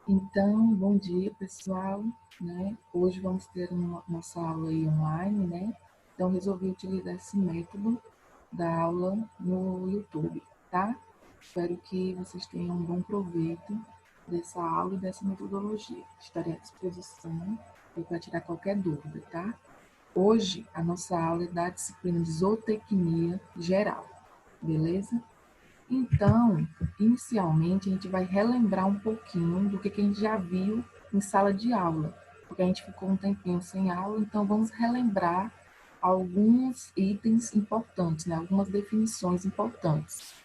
Então, bom dia, pessoal, né? Hoje vamos ter nossa aula aí online, né? Então, resolvi utilizar esse método da aula no YouTube, tá? Espero que vocês tenham um bom proveito dessa aula e dessa metodologia. Estarei à disposição para tirar qualquer dúvida, tá? Hoje, a nossa aula é da disciplina de zootecnia geral, beleza? Então, inicialmente, a gente vai relembrar um pouquinho do que a gente já viu em sala de aula, porque a gente ficou um tempinho sem aula, então vamos relembrar alguns itens importantes, né? Algumas definições importantes.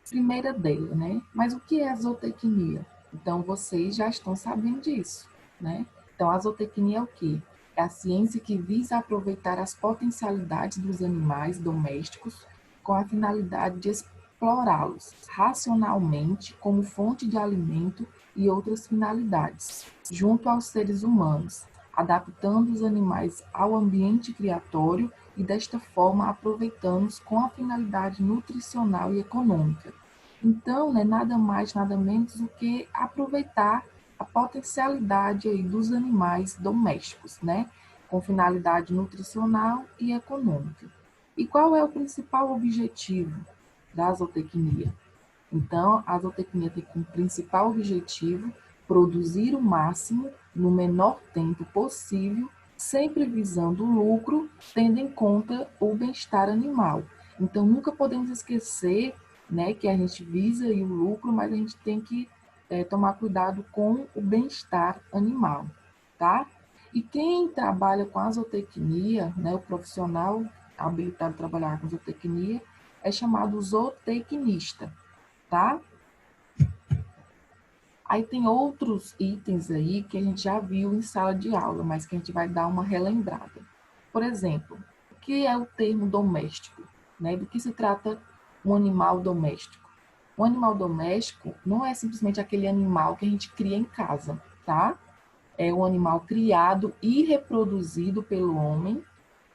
Primeira dela, né? Mas o que é a zootecnia? Então, vocês já estão sabendo disso, né? Então, a zootecnia é o quê? É a ciência que visa aproveitar as potencialidades dos animais domésticos com a finalidade de explorá-los racionalmente como fonte de alimento e outras finalidades, junto aos seres humanos, adaptando os animais ao ambiente criatório e, desta forma, aproveitando-os com a finalidade nutricional e econômica. Então, né, nada mais, nada menos do que aproveitar a potencialidade aí dos animais domésticos, né, com finalidade nutricional e econômica. E qual é o principal objetivo da zootecnia? Então, a zootecnia tem como principal objetivo produzir o máximo no menor tempo possível, sempre visando o lucro, tendo em conta o bem-estar animal. Então, nunca podemos esquecer, né, que a gente visa aí o lucro, mas a gente tem que tomar cuidado com o bem-estar animal, tá? E quem trabalha com a zootecnia, né, o profissional habilitado a trabalhar com zootecnia, é chamado zootecnista, tá? Aí tem outros itens aí que a gente já viu em sala de aula, mas que a gente vai dar uma relembrada. Por exemplo, o que é o termo doméstico? Né? Do que se trata um animal doméstico? Um animal doméstico não é simplesmente aquele animal que a gente cria em casa, tá? É um animal criado e reproduzido pelo homem,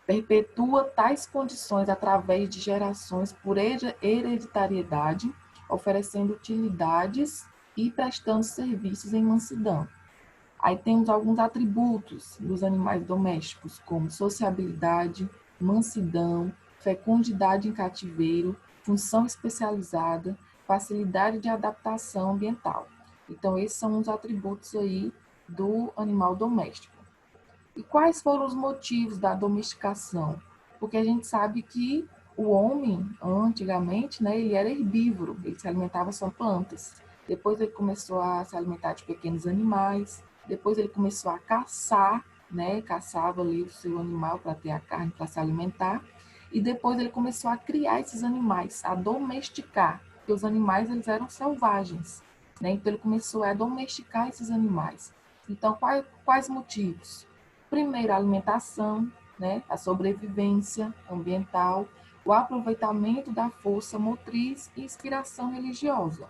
perpetua tais condições através de gerações por hereditariedade, oferecendo utilidades e prestando serviços em mansidão. Aí temos alguns atributos dos animais domésticos, como sociabilidade, mansidão, fecundidade em cativeiro, função especializada, facilidade de adaptação ambiental. Então, esses são os atributos aí do animal doméstico. E quais foram os motivos da domesticação? Porque a gente sabe que o homem, antigamente, né, ele era herbívoro, ele se alimentava só plantas. Depois ele começou a se alimentar de pequenos animais, depois ele começou a caçar, né, caçava ali o seu animal para ter a carne para se alimentar, e depois ele começou a criar esses animais, a domesticar, porque os animais eles eram selvagens, né? Então ele começou a domesticar esses animais. Então quais motivos? Primeiro, a alimentação, né, a sobrevivência ambiental, o aproveitamento da força motriz e inspiração religiosa.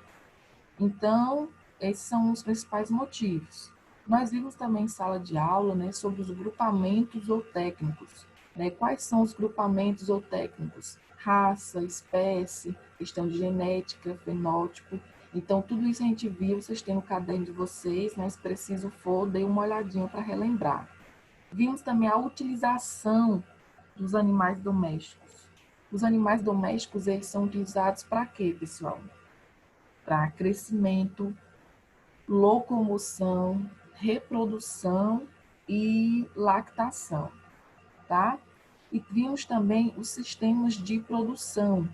Então, esses são os principais motivos. Nós vimos também em sala de aula, né, sobre os grupamentos ou técnicos. Né? Quais são os grupamentos ou técnicos? Raça, espécie, questão de genética, fenótipo. Então, tudo isso a gente viu, vocês têm no caderno de vocês, mas se preciso for, dê uma olhadinha para relembrar. Vimos também a utilização dos animais domésticos. Os animais domésticos, eles são utilizados para quê, pessoal? Para crescimento, locomoção, reprodução e lactação, tá? E vimos também os sistemas de produção.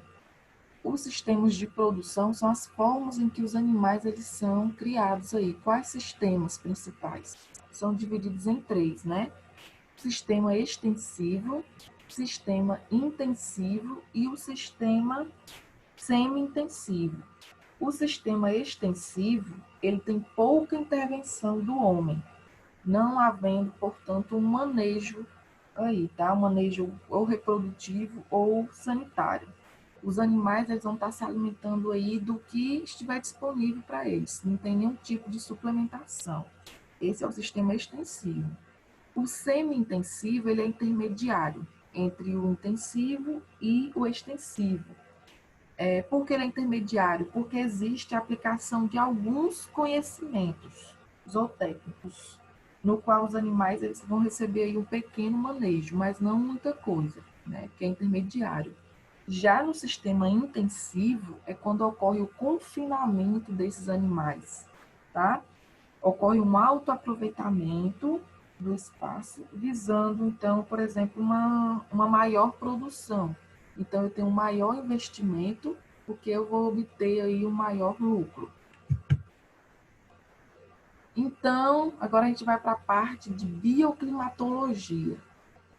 Os sistemas de produção são as formas em que os animais eles são criados aí. Quais sistemas principais? São divididos em três, né? Sistema extensivo, sistema intensivo e o sistema semi-intensivo. O sistema extensivo, ele tem pouca intervenção do homem, não havendo, portanto, um manejo aí, tá? Um manejo ou reprodutivo ou sanitário. Os animais eles vão estar se alimentando aí do que estiver disponível para eles, não tem nenhum tipo de suplementação. Esse é o sistema extensivo. O semi-intensivo ele é intermediário entre o intensivo e o extensivo. Por que ele é intermediário? Porque existe a aplicação de alguns conhecimentos, zootécnicos, no qual os animais eles vão receber aí um pequeno manejo, mas não muita coisa, né, que é intermediário. Já no sistema intensivo é quando ocorre o confinamento desses animais, tá? Ocorre um autoaproveitamento do espaço, visando, então, por exemplo, uma maior produção. Então, eu tenho um maior investimento, porque eu vou obter aí um maior lucro. Então, agora a gente vai para a parte de bioclimatologia,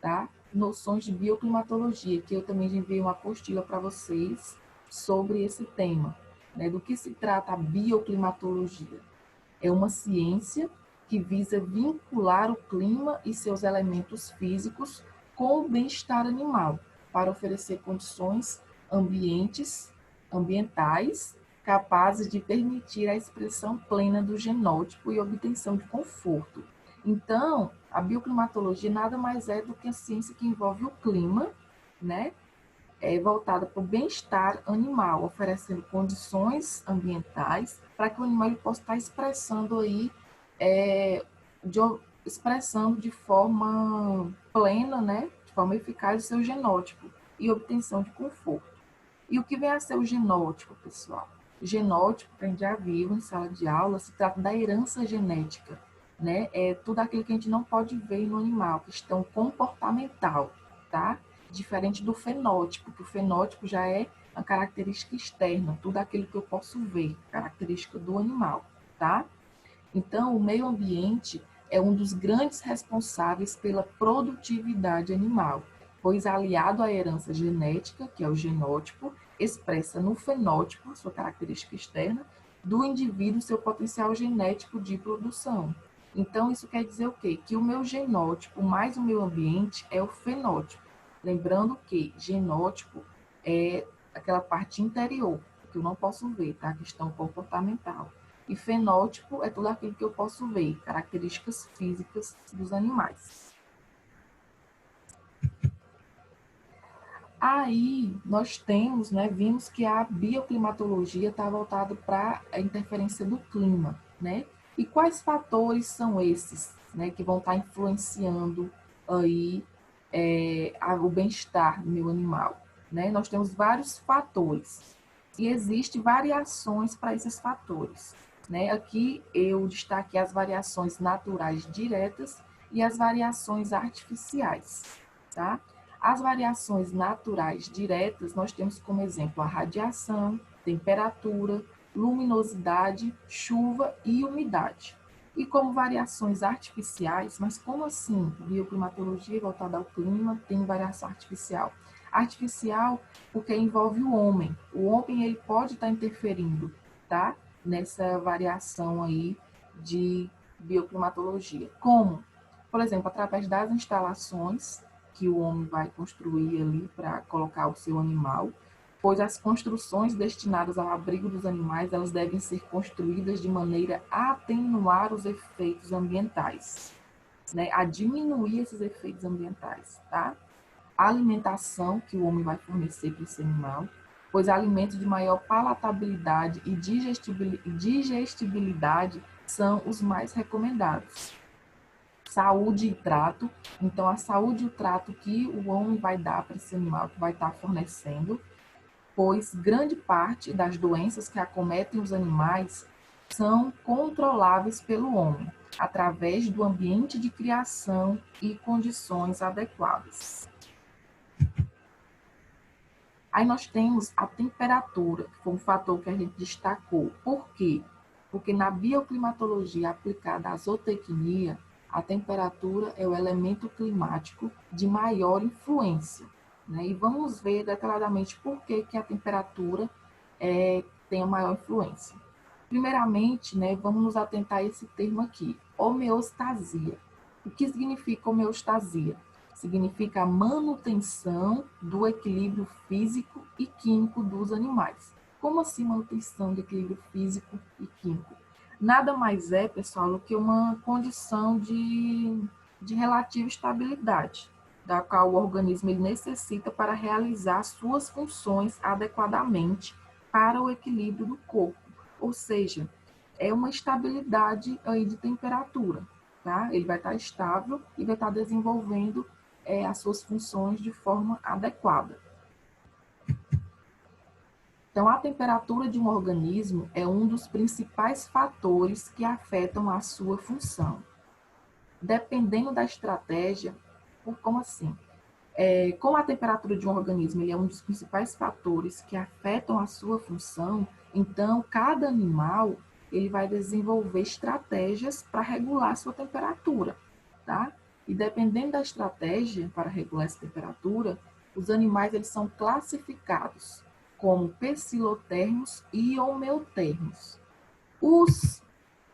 tá? Noções de bioclimatologia, que eu também já enviei uma apostila para vocês sobre esse tema, né? Do que se trata a bioclimatologia? É uma ciência que visa vincular o clima e seus elementos físicos com o bem-estar animal, para oferecer condições ambientais capazes de permitir a expressão plena do genótipo e obtenção de conforto. Então, a bioclimatologia nada mais é do que a ciência que envolve o clima, né? Voltada para o bem-estar animal, oferecendo condições ambientais para que o animal ele possa estar expressando aí, é, de, expressando de forma plena, né, de forma eficaz o seu genótipo e obtenção de conforto. E o que vem a ser o genótipo, pessoal? O genótipo, que a gente já viu em sala de aula, se trata da herança genética, né? É tudo aquilo que a gente não pode ver no animal, questão comportamental, tá? Diferente do fenótipo, que o fenótipo já é a característica externa, tudo aquilo que eu posso ver, característica do animal, tá? Então, o meio ambiente é um dos grandes responsáveis pela produtividade animal, pois aliado à herança genética, que é o genótipo, expressa no fenótipo, sua característica externa, do indivíduo seu potencial genético de produção. Então, isso quer dizer o quê? Que o meu genótipo mais o meu ambiente é o fenótipo. Lembrando que genótipo é aquela parte interior, que eu não posso ver, tá? A questão comportamental. E fenótipo é tudo aquilo que eu posso ver, características físicas dos animais. Aí nós temos, né, vimos que a bioclimatologia está voltada para a interferência do clima, né? E quais fatores são esses, né, que vão estar influenciando aí o bem-estar do meu animal, né? Nós temos vários fatores e existem variações para esses fatores, né? Aqui eu destaquei as variações naturais diretas e as variações artificiais, tá? As variações naturais diretas, nós temos como exemplo a radiação, temperatura, luminosidade, chuva e umidade. E como variações artificiais, mas como assim? Bioclimatologia voltada ao clima tem variação artificial. Artificial porque envolve o homem. O homem ele pode estar interferindo, tá? Nessa variação aí de bioclimatologia. Como? Por exemplo, através das instalações que o homem vai construir ali para colocar o seu animal, pois as construções destinadas ao abrigo dos animais, elas devem ser construídas de maneira a atenuar os efeitos ambientais, né? A diminuir esses efeitos ambientais, tá? A alimentação que o homem vai fornecer para esse animal, pois alimentos de maior palatabilidade e digestibilidade são os mais recomendados. Saúde e trato. Então, a saúde e o trato que o homem vai dar para esse animal, que vai estar fornecendo, pois grande parte das doenças que acometem os animais são controláveis pelo homem, através do ambiente de criação e condições adequadas. Aí nós temos a temperatura, que foi um fator que a gente destacou. Por quê? Porque na bioclimatologia aplicada à zootecnia, a temperatura é o elemento climático de maior influência, né? E vamos ver detalhadamente por que a temperatura tem a maior influência. Primeiramente, né, vamos nos atentar a esse termo aqui, homeostasia. O que significa homeostasia? Significa a manutenção do equilíbrio físico e químico dos animais. Como assim manutenção do equilíbrio físico e químico? Nada mais é, pessoal, do que uma condição de relativa estabilidade, da qual o organismo ele necessita para realizar suas funções adequadamente para o equilíbrio do corpo. Ou seja, é uma estabilidade aí de temperatura, tá? Ele vai estar estável e vai estar desenvolvendo as suas funções de forma adequada. Então, a temperatura de um organismo é um dos principais fatores que afetam a sua função. Dependendo da estratégia, como assim? Como a temperatura de um organismo ele é um dos principais fatores que afetam a sua função, então cada animal ele vai desenvolver estratégias para regular a sua temperatura, tá? E dependendo da estratégia para regular essa temperatura, os animais eles são classificados como pecilotermos e homeotermos. Os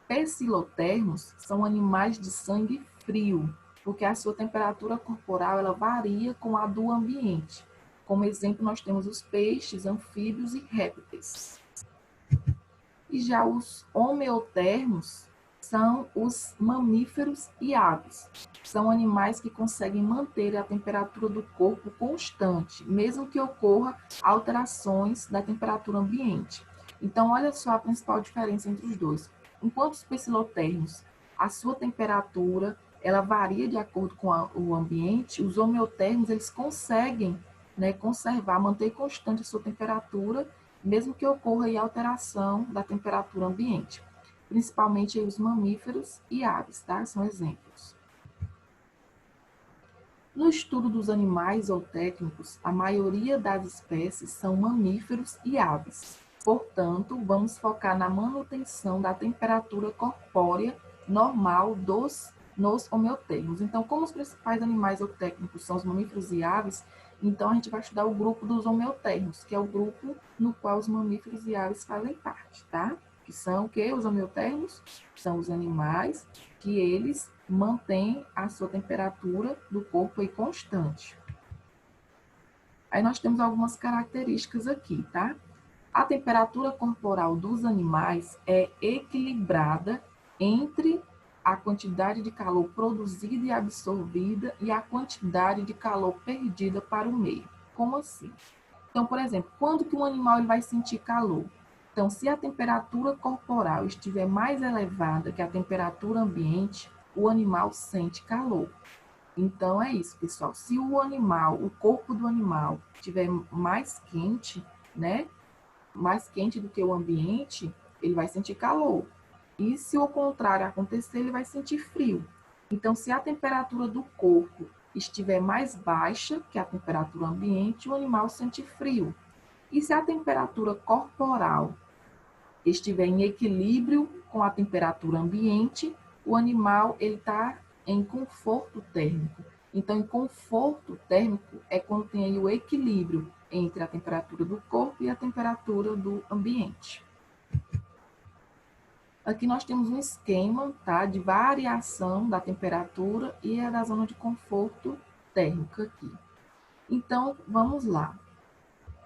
pecilotermos são animais de sangue frio, porque a sua temperatura corporal ela varia com a do ambiente. Como exemplo, nós temos os peixes, anfíbios e répteis. E já os homeotermos são os mamíferos e aves. São animais que conseguem manter a temperatura do corpo constante, mesmo que ocorra alterações da temperatura ambiente. Então, olha só a principal diferença entre os dois. Enquanto os pecilotermos, a sua temperatura ela varia de acordo com o ambiente, os homeotermos eles conseguem, né, conservar, manter constante a sua temperatura, mesmo que ocorra aí alteração da temperatura ambiente, principalmente aí os mamíferos e aves, tá? São exemplos. No estudo dos animais ou técnicos, a maioria das espécies são mamíferos e aves. Portanto, vamos focar na manutenção da temperatura corpórea normal nos homeotermos. Então, como os principais animais ou técnicos são os mamíferos e aves, então a gente vai estudar o grupo dos homeotermos, que é o grupo no qual os mamíferos e aves fazem parte, tá? Que são o quê? Os homeotermos são os animais que eles mantêm a sua temperatura do corpo aí constante. Aí nós temos algumas características aqui, tá? A temperatura corporal dos animais é equilibrada entre a quantidade de calor produzida e absorvida e a quantidade de calor perdida para o meio. Como assim? Então, por exemplo, quando que um animal ele vai sentir calor? Então, se a temperatura corporal estiver mais elevada que a temperatura ambiente, o animal sente calor. Então, é isso, pessoal. Se o corpo do animal estiver mais quente, né? Mais quente do que o ambiente, ele vai sentir calor. E se o contrário acontecer, ele vai sentir frio. Então, se a temperatura do corpo estiver mais baixa que a temperatura ambiente, o animal sente frio. E se a temperatura corporal estiver em equilíbrio com a temperatura ambiente, o animal ele está em conforto térmico. Então, em conforto térmico é quando tem aí o equilíbrio entre a temperatura do corpo e a temperatura do ambiente. Aqui nós temos um esquema, tá, de variação da temperatura e a da zona de conforto térmico aqui. Então, vamos lá.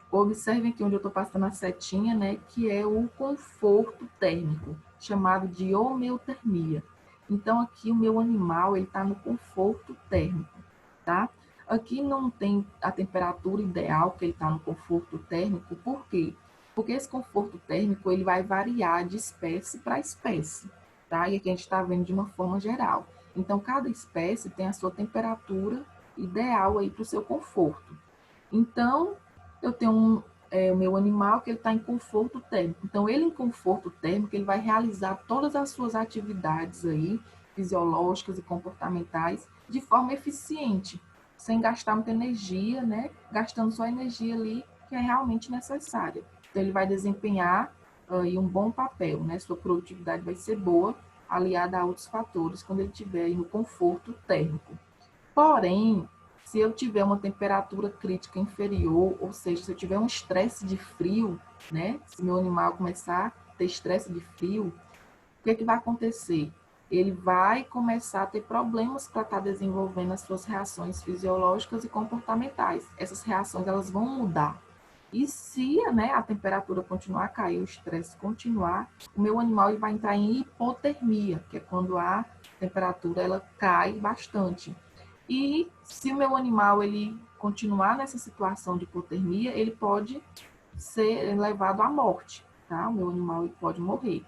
Observem aqui onde eu estou passando a setinha, né, que é o conforto térmico, chamado de homeotermia. Então, aqui o meu animal está no conforto térmico, tá? Aqui não tem a temperatura ideal que ele está no conforto térmico, por quê? Porque esse conforto térmico ele vai variar de espécie para espécie, tá? E aqui a gente está vendo de uma forma geral. Então, cada espécie tem a sua temperatura ideal aí para o seu conforto. Então, eu tenho o meu animal que ele está em conforto térmico. Então, ele em conforto térmico, ele vai realizar todas as suas atividades aí, fisiológicas e comportamentais, de forma eficiente, sem gastar muita energia, né? Gastando só a energia ali que é realmente necessária. Então, ele vai desempenhar aí um bom papel, né? Sua produtividade vai ser boa, aliada a outros fatores, quando ele estiver aí no conforto térmico. Porém, se eu tiver uma temperatura crítica inferior, ou seja, se eu tiver um estresse de frio, né? Se meu animal começar a ter estresse de frio, o que é que vai acontecer? Ele vai começar a ter problemas para estar desenvolvendo as suas reações fisiológicas e comportamentais. Essas reações elas vão mudar. E se, né, a temperatura continuar a cair, o estresse continuar, o meu animal ele vai entrar em hipotermia, que é quando a temperatura ela cai bastante. E se o meu animal ele continuar nessa situação de hipotermia, ele pode ser levado à morte, tá? O meu animal ele pode morrer.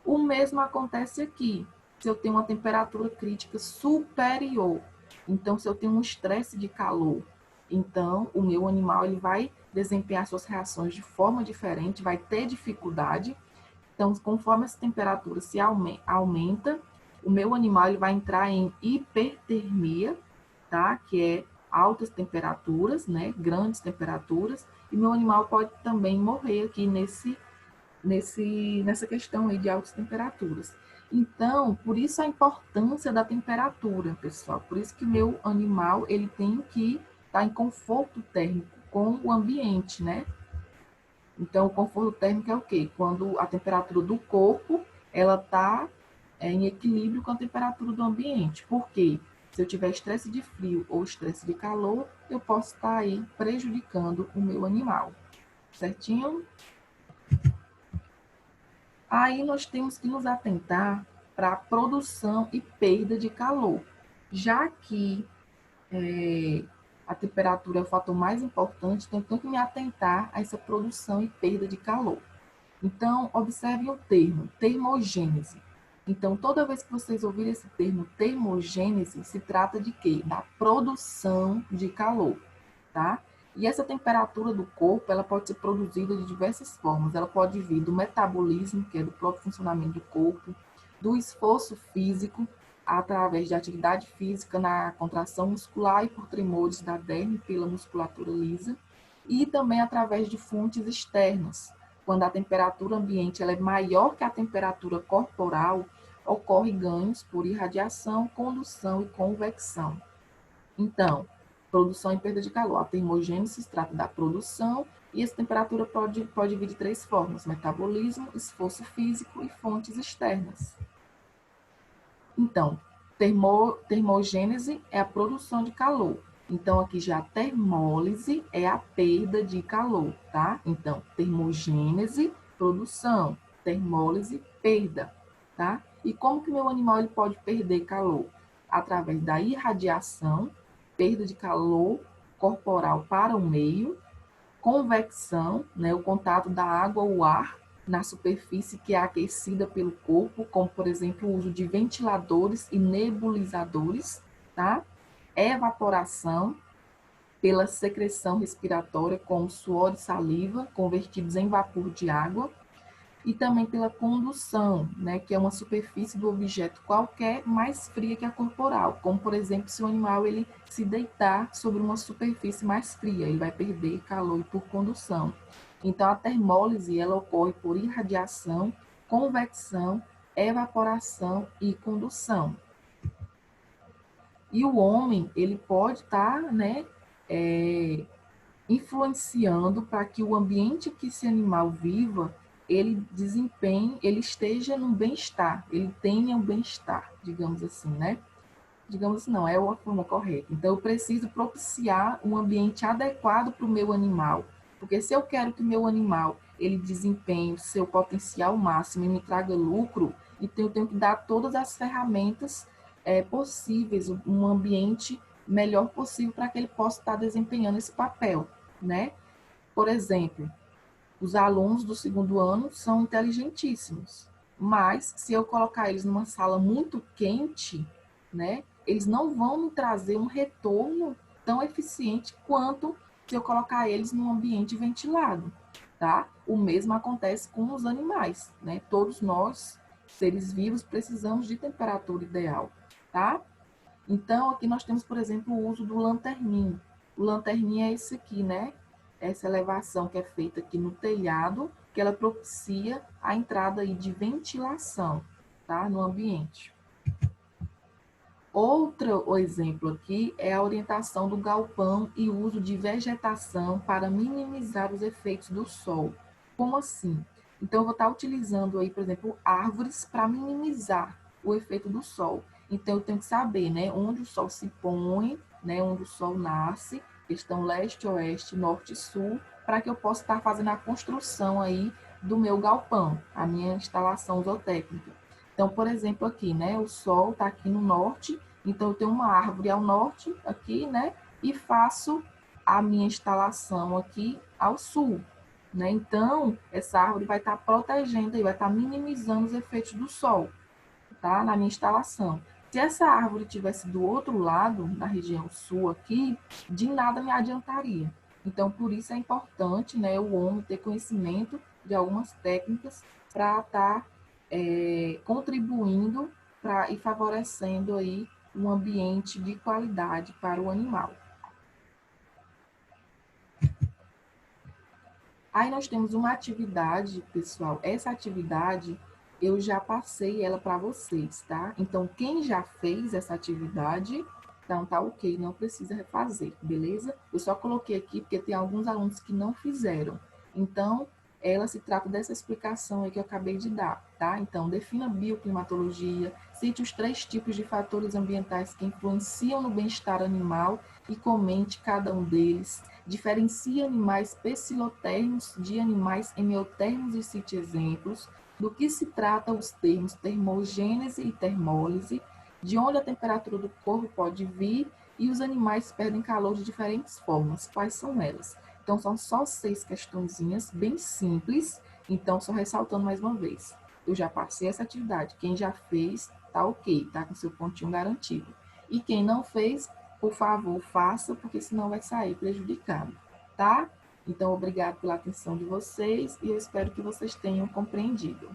O mesmo acontece aqui, se eu tenho uma temperatura crítica superior. Então, se eu tenho um estresse de calor, então o meu animal ele vai desempenhar suas reações de forma diferente, vai ter dificuldade. Então, conforme essa temperatura se aumenta, o meu animal ele vai entrar em hipertermia, tá? Que é altas temperaturas, né? Grandes temperaturas, e meu animal pode também morrer aqui nessa questão aí de altas temperaturas. Então, por isso a importância da temperatura, pessoal. Por isso que o meu animal ele tem que estar em conforto térmico com o ambiente, né? Então, o conforto térmico é o quê? Quando a temperatura do corpo ela está em equilíbrio com a temperatura do ambiente. Por quê? Se eu tiver estresse de frio ou estresse de calor, eu posso estar aí prejudicando o meu animal. Certinho? Aí nós temos que nos atentar para a produção e perda de calor, já que a temperatura é o fator mais importante, então eu tenho que me atentar a essa produção e perda de calor. Então, observem o termo, termogênese. Então, toda vez que vocês ouvirem esse termo termogênese, se trata de quê? Da produção de calor, tá? E essa temperatura do corpo, ela pode ser produzida de diversas formas. Ela pode vir do metabolismo, que é do próprio funcionamento do corpo, do esforço físico, através de atividade física na contração muscular e por tremores da derme pela musculatura lisa, e também através de fontes externas. Quando a temperatura ambiente ela é maior que a temperatura corporal, ocorre ganhos por irradiação, condução e convecção. Então, produção e perda de calor. A termogênese se trata da produção e essa temperatura pode vir de três formas: metabolismo, esforço físico e fontes externas. Então, termogênese é a produção de calor. Então, aqui já a termólise é a perda de calor, tá? Então, termogênese, produção, termólise, perda, tá? E como que meu animal ele pode perder calor? Através da irradiação, perda de calor corporal para o meio, convecção, né, o contato da água ou ar na superfície que é aquecida pelo corpo, como, por exemplo, o uso de ventiladores e nebulizadores, tá? Evaporação, pela secreção respiratória, como suor e saliva, convertidos em vapor de água, e também pela condução, né, que é uma superfície do objeto qualquer mais fria que a corporal, como, por exemplo, se o animal ele se deitar sobre uma superfície mais fria, ele vai perder calor por condução. Então, a termólise ela ocorre por irradiação, convecção, evaporação e condução. E o homem, ele pode estar, né, influenciando para que o ambiente que esse animal viva, ele desempenhe, ele esteja num bem-estar, ele tenha um bem-estar, digamos assim, né? Digamos assim, não, é a forma correta. Então, eu preciso propiciar um ambiente adequado para o meu animal, porque se eu quero que o meu animal, ele desempenhe o seu potencial máximo e me traga lucro, então eu tenho que dar todas as ferramentas possíveis, um ambiente melhor possível para que ele possa estar desempenhando esse papel, né? Por exemplo, os alunos do segundo ano são inteligentíssimos, mas se eu colocar eles numa sala muito quente, né, eles não vão me trazer um retorno tão eficiente quanto se eu colocar eles num ambiente ventilado, tá? O mesmo acontece com os animais, né? Todos nós, seres vivos, precisamos de temperatura ideal, tá? Então, aqui nós temos, por exemplo, o uso do lanterninho. O lanterninho é esse aqui, né? Essa elevação que é feita aqui no telhado, que ela propicia a entrada aí de ventilação, tá? No ambiente. Outro exemplo aqui é a orientação do galpão e o uso de vegetação para minimizar os efeitos do sol. Como assim? Então, eu vou estar utilizando aí, por exemplo, árvores para minimizar o efeito do sol. Então, eu tenho que saber, né, onde o sol se põe, né, onde o sol nasce, questão leste, oeste, norte e sul, para que eu possa estar fazendo a construção aí do meu galpão, a minha instalação zootécnica. Então, por exemplo, aqui, né, o sol está aqui no norte, então eu tenho uma árvore ao norte, aqui, né, e faço a minha instalação aqui ao sul. né? Então, essa árvore vai estar protegendo e vai estar minimizando os efeitos do sol, tá? Na minha instalação. Se essa árvore tivesse do outro lado, na região sul aqui, de nada me adiantaria. Então, por isso é importante, né, o homem ter conhecimento de algumas técnicas para estar contribuindo e favorecendo aí um ambiente de qualidade para o animal. Aí nós temos uma atividade, pessoal. Essa atividade eu já passei ela para vocês, tá? Então, quem já fez essa atividade, então tá ok, não precisa refazer, beleza? Eu só coloquei aqui porque tem alguns alunos que não fizeram. Então, ela se trata dessa explicação aí que eu acabei de dar, tá? Então, defina bioclimatologia, cite os 3 tipos de fatores ambientais que influenciam no bem-estar animal e comente cada um deles. Diferencia animais pecilotermos de animais hemiotermos e cite exemplos. Do que se trata os termos termogênese e termólise, de onde a temperatura do corpo pode vir e os animais perdem calor de diferentes formas. Quais são elas? Então, são só 6 questõezinhas bem simples. Então, só ressaltando mais uma vez, eu já passei essa atividade. Quem já fez, tá ok, tá com seu pontinho garantido. E quem não fez, por favor, faça, porque senão vai sair prejudicado, tá? Então, obrigado pela atenção de vocês e eu espero que vocês tenham compreendido.